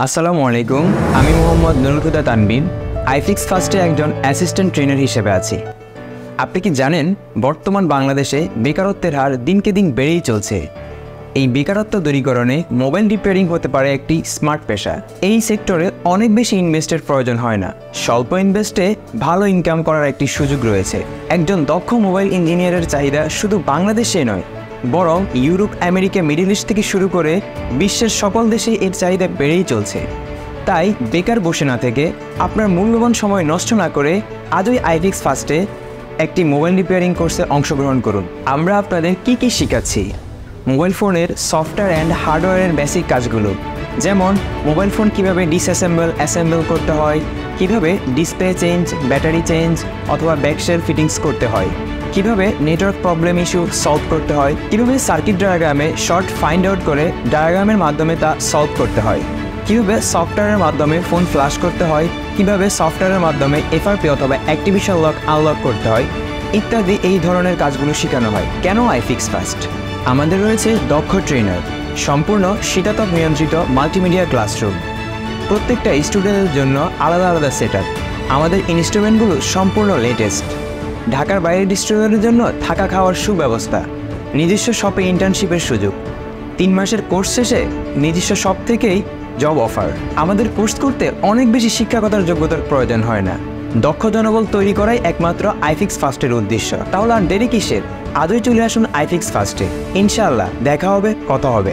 আসসালামু আলাইকুম, আমি মোহাম্মদ নুরুল হুদা তানবিন IFixFastে একজন অ্যাসিস্ট্যান্ট ট্রেনার হিসেবে আছি। আপনি কি জানেন বর্তমান বাংলাদেশে বেকারত্বের হার দিনকে দিন বেড়েই চলছে। এই বেকারত্ব দূরীকরণে মোবাইল রিপেয়ারিং হতে পারে একটি স্মার্ট পেশা। এই সেক্টরে অনেক বেশি ইনভেস্টের প্রয়োজন হয় না, স্বল্প ইনভেস্টে ভালো ইনকাম করার একটি সুযোগ রয়েছে। একজন দক্ষ মোবাইল ইঞ্জিনিয়ারের চাহিদা শুধু বাংলাদেশে নয়, বরং ইউরোপ, আমেরিকা, মিডল ইস্ট থেকে শুরু করে বিশ্বের সকল দেশেই এর চাহিদা বেড়েই চলছে। তাই বেকার বসে না থেকে আপনার মূল্যবান সময় নষ্ট না করে আজই IFixFastে একটি মোবাইল রিপেয়ারিং কোর্সে অংশগ্রহণ করুন। আমরা আপনাদের কি শেখাচ্ছি: মোবাইল ফোনের সফটওয়্যার অ্যান্ড হার্ডওয়্যারের বেসিক কাজগুলো, যেমন মোবাইল ফোন কীভাবে অ্যাসেম্বল করতে হয়, কিভাবে ডিসপ্লে চেঞ্জ, ব্যাটারি চেঞ্জ অথবা ব্যাকশেল ফিটিংস করতে হয়, কিভাবে নেটওয়ার্ক প্রবলেম ইস্যু সলভ করতে হয়, কিভাবে সার্কিট ডায়াগ্রামে শর্ট ফাইন্ড আউট করে ডায়াগ্রামের মাধ্যমে তা সলভ করতে হয়, কিভাবে সফটওয়্যারের মাধ্যমে ফোন ফ্ল্যাশ করতে হয়, কিভাবে সফটওয়্যারের মাধ্যমে FRP অথবা অ্যাক্টিভেশন লক আনলক করতে হয় ইত্যাদি। এই ধরনের কাজগুলো শেখানো হয়। কেন IFixFast? আমাদের রয়েছে দক্ষ ট্রেনার, সম্পূর্ণ শীতাতপ নিয়ন্ত্রিত মাল্টিমিডিয়া ক্লাসরুম, প্রত্যেকটা স্টুডেন্টের জন্য আলাদা আলাদা সেটআপ। আমাদের ইনস্ট্রুমেন্টগুলো সম্পূর্ণ লেটেস্ট। ঢাকার বাইরের স্টুডেন্টের জন্য থাকা খাওয়ার সুব্যবস্থা, নিজস্ব শপে ইন্টার্নশিপের সুযোগ, 3 মাসের কোর্স শেষে নিজস্ব শপ থেকেই জব অফার। আমাদের কোর্স করতে অনেক বেশি শিক্ষাগত যোগ্যতার প্রয়োজন হয় না, দক্ষ জনবল তৈরি করাই একমাত্র IFixFastের উদ্দেশ্য। তাহলে আর দেরি কিসের? আজই চলে আসুন IFixFastে। ইনশাআল্লাহ দেখা হবে, কথা হবে।